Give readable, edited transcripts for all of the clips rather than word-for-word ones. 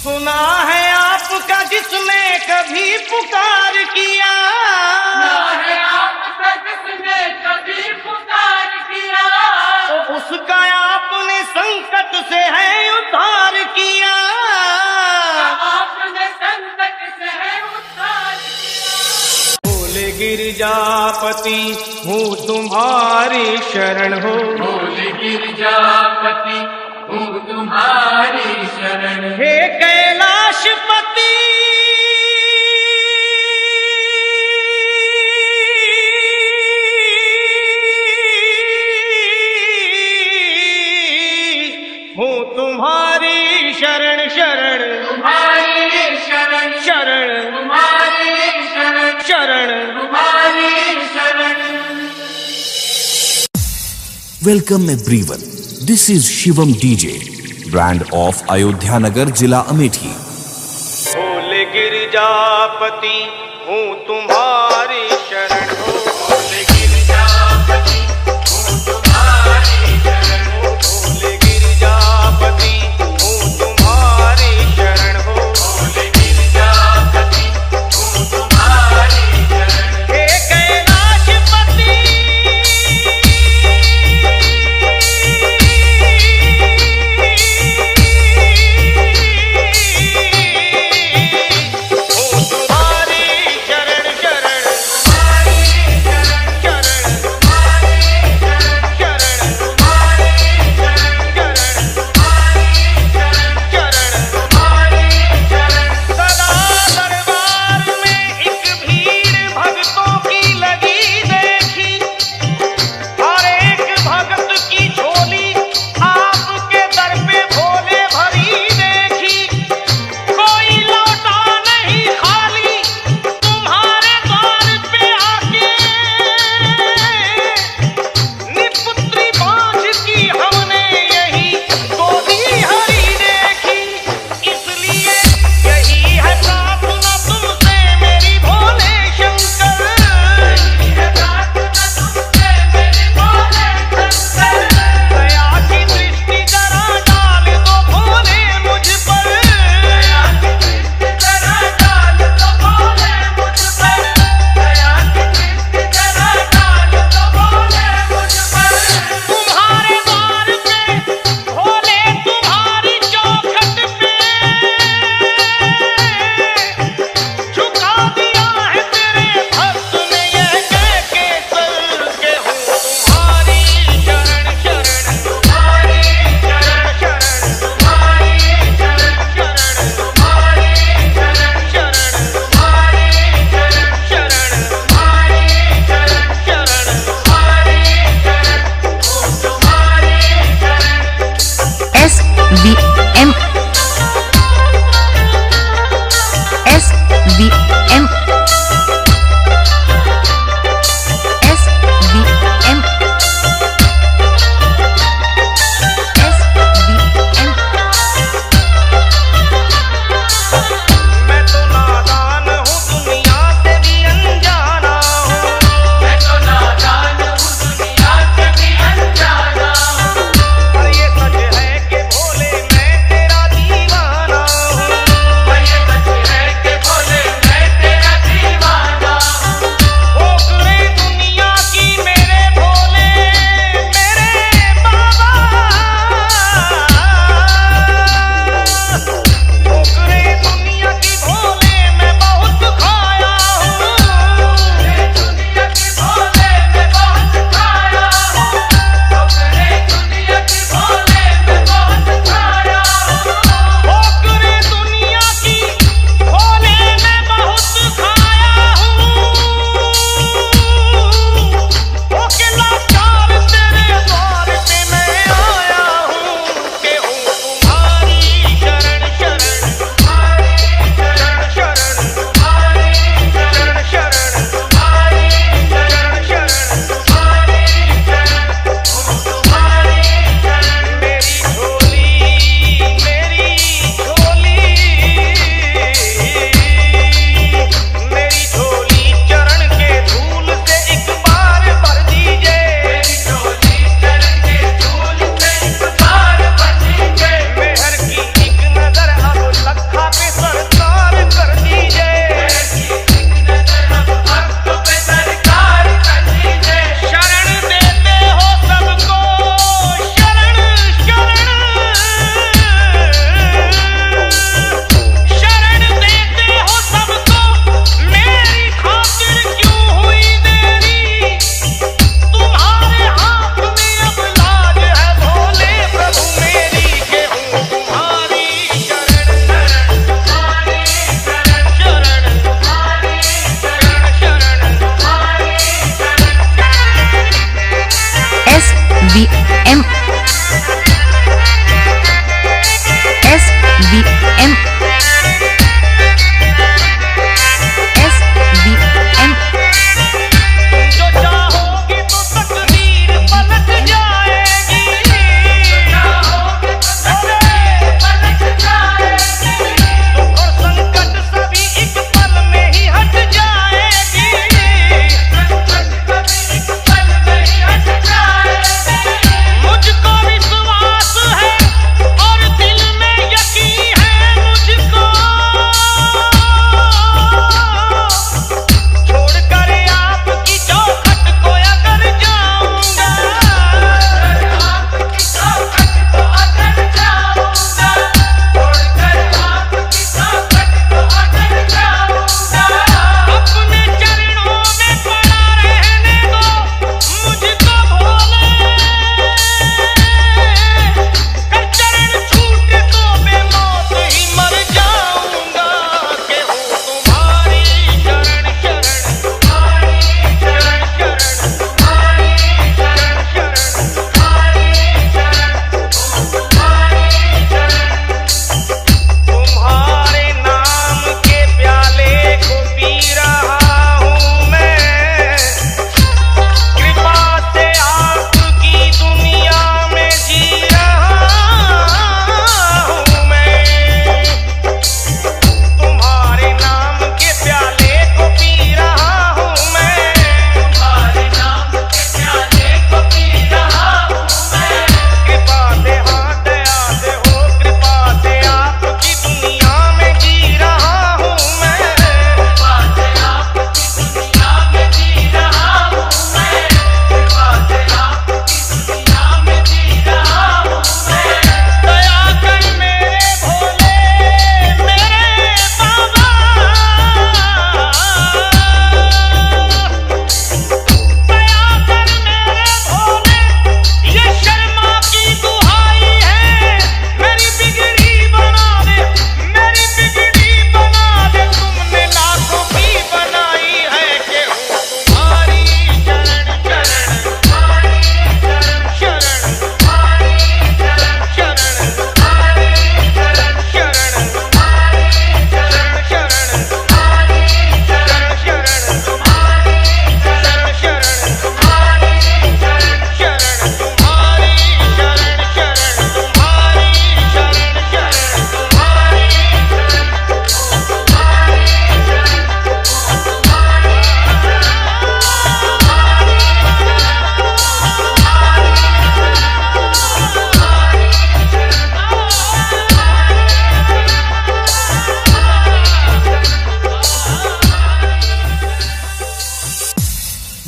सुना है आपका जिसने कभी पुकार किया, सुना है आपका जिसने कभी पुकार किया, तो उसका आपने संकट से है उद्धार किया। आपने संकट से है उद्धार किया। बोले गिरजापति हूँ तुम्हारी शरण हो, बोले गिरजापति हूँ तुम्हारी शरण। हे कैलाशपति हूँ तुम्हारी शरण शरण, तुम्हारी शरण शरण तुम्हारी शरण, शरण। तुम्हारी शरण। Welcome everyone. This is Shivam DJ, brand of Ayodhya Nagar, Jila Amethi. बोले गिरजापति हूँ तुम्हारी शरण हो, बोले गिरजापति हूँ तुम्हारी शरण। बोले गिरजापति हूँ तुम्हारी शरण हो, बोले गिरजापति हूँ तुम्हारी शरण। हे कैलाशपति हूँ तुम्हारी शरण शरण।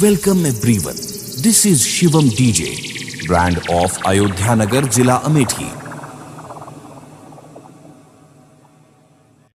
Welcome everyone. This is Shivam DJ, brand of Ayodhya Nagar, Zila Amethi.